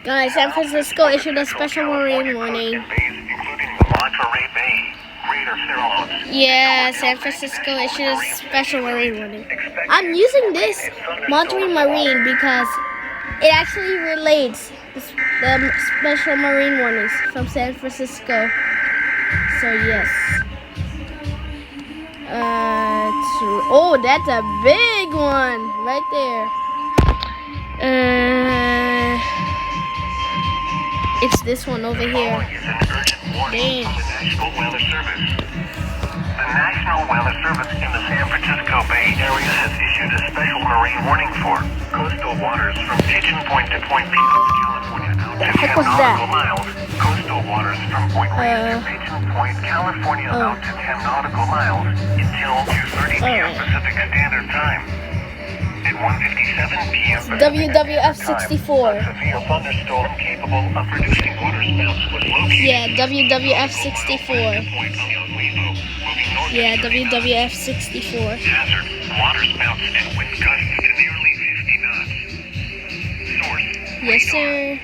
Guys, San Francisco issued a special marine warning. Including the Monterey Bay, Greater Fairmont. Yeah, San Francisco issued a special marine warning. I'm using this Monterey Marine because it actually relates the special marine warnings from San Francisco. So yes. Oh, that's a big one right there. It's this one over here. Dang. National Weather Service. The National Weather Service in the San Francisco Bay Area has issued a special marine warning for coastal waters from Pigeon Point to Point Pico, California, out to 10 nautical miles. Coastal waters from Point Reyes to Pigeon Point, California, out to 10 nautical miles until 2:30 p.m. Pacific Standard Time. At 1:57 p.m. WWF64. A severe thunderstorm capable of producing water spouts was located. Yeah, WWF64. Yeah, WWF64. Hazard, water spouts and wind gusts to nearly 50 knots. Source, Yes, sir.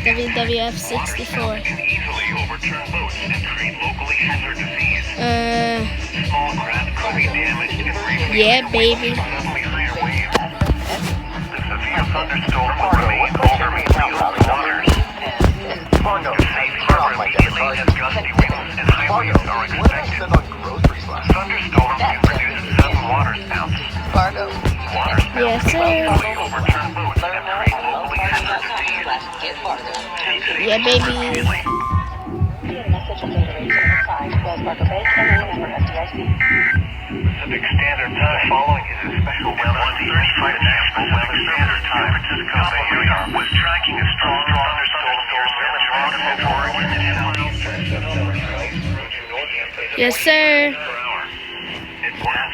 WWF64. can easily overturn boats and create locally hazardous seas. Small craft could be damaged and briefly Yeah, baby. suddenly higher waves. The severe thunderstorm will remain over Metro's waters. The safe harbor immediately as gusty winds and high waves are expected. Thunderstorms can produce sudden water spouts. Water spouts Yes, can sir. easily overturn boats and create locally hazardous seas. Yeah, baby. Pacific Standard Time following is a special weather. 1:35 National Weather Standard Time. Francisco Bay Area was tracking a strong thunderstorm near Central Oregon. Yes, sir. It was